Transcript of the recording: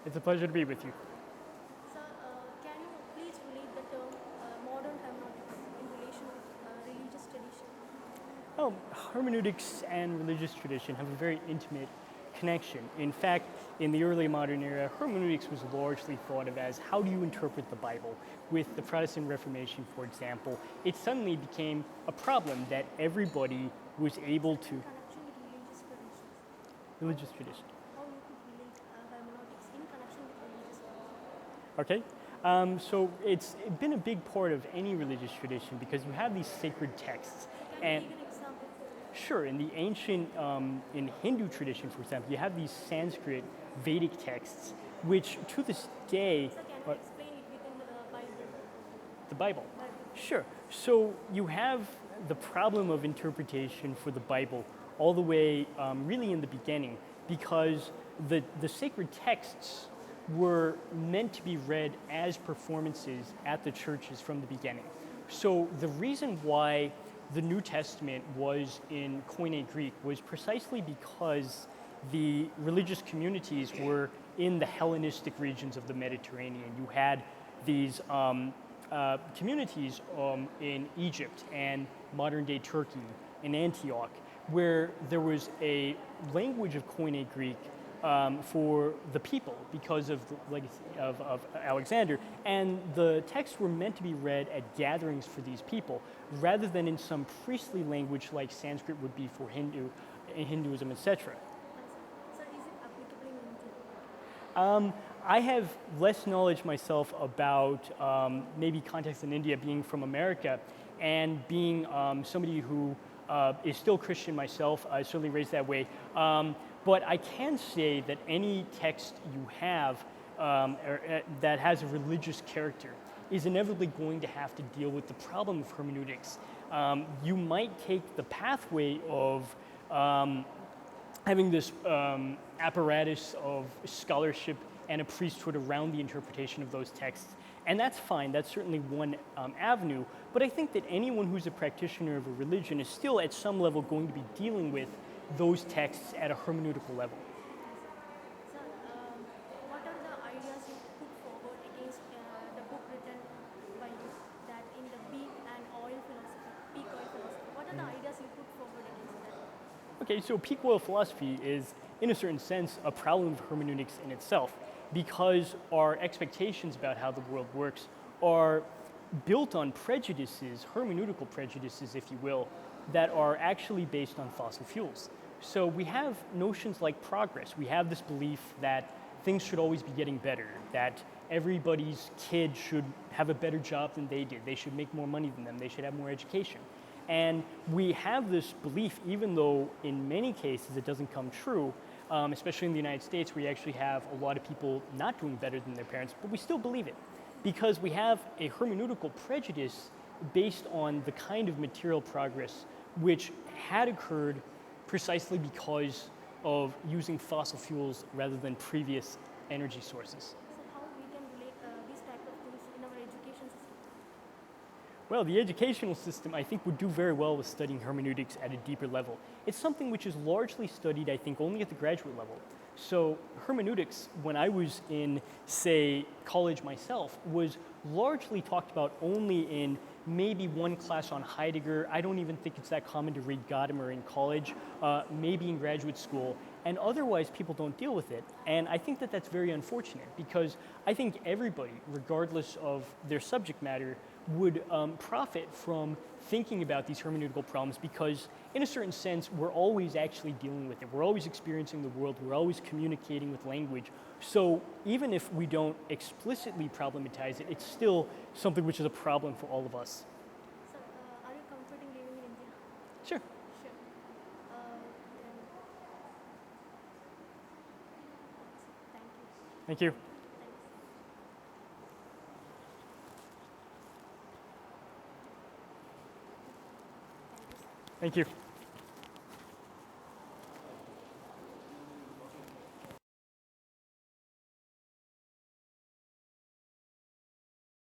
It's a pleasure to be with you. Sir, can you please relate the term modern hermeneutics in relation with religious tradition? Well, hermeneutics and religious tradition have a very intimate connection. In fact, in the early modern era, hermeneutics was largely thought of as how do you interpret the Bible. With the Protestant Reformation, for example, it suddenly became a problem that everybody was able to. Connection with religious traditions. Religious tradition. How you could relate hermeneutics in connection with religious tradition? Okay? So it's been a big part of any religious tradition because you have these sacred texts. Can And you give an example? sure, in the ancient, in Hindu tradition, for example, you have these Sanskrit Vedic texts, which to this day, Sir, can you explain it within the Bible? the Bible. Bible. Sure. So you have the problem of interpretation for the Bible all the way really in the beginning because the sacred texts were meant to be read as performances at the churches from the beginning. So the reason why the New Testament was in Koine Greek was precisely because the religious communities were in the Hellenistic regions of the Mediterranean. You had these communities in Egypt and modern-day Turkey, in Antioch, where there was a language of Koine Greek for the people because of the legacy of Alexander. And the texts were meant to be read at gatherings for these people rather than in some priestly language like Sanskrit would be for Hinduism, etc. Sir, is it applicable in India? I have less knowledge myself about maybe context in India, being from America and being somebody who is still Christian myself. I was certainly raised that way. But I can say that any text you have that has a religious character is inevitably going to have to deal with the problem of hermeneutics. You might take the pathway of having this apparatus of scholarship and a priesthood around the interpretation of those texts. And that's fine, that's certainly one avenue, but I think that anyone who's a practitioner of a religion is still at some level going to be dealing with those texts at a hermeneutical level. Sir, what are the ideas you put forward against the book written by you that in the peak oil philosophy? What are the ideas you put forward against that? Okay, so peak oil philosophy is, in a certain sense, a problem of hermeneutics in itself because our expectations about how the world works are built on prejudices, hermeneutical prejudices, if you will, that are actually based on fossil fuels. So we have notions like progress. We have this belief that things should always be getting better, that everybody's kid should have a better job than they did, they should make more money than them, they should have more education. And we have this belief, even though in many cases it doesn't come true, especially in the United States where you actually have a lot of people not doing better than their parents, but we still believe it because we have a hermeneutical prejudice based on the kind of material progress which had occurred precisely because of using fossil fuels rather than previous energy sources. So how we can relate these type of things in our education system? Well, the educational system, I think, would do very well with studying hermeneutics at a deeper level. It's something which is largely studied, I think, only at the graduate level. So hermeneutics, when I was in, say, college myself, was largely talked about only in maybe one class on Heidegger. I don't even think it's that common to read Gadamer in college, maybe in graduate school, and otherwise people don't deal with it. And I think that that's very unfortunate because I think everybody, regardless of their subject matter, would profit from thinking about these hermeneutical problems because in a certain sense we're always actually dealing with it. We're always experiencing the world, we're always communicating with language. So even if we don't explicitly problematize it, it's still something which is a problem for all of us. Sir, are you comfortable living in India? Sure. Sure. Thank you. Thank you. Thanks. Thank you.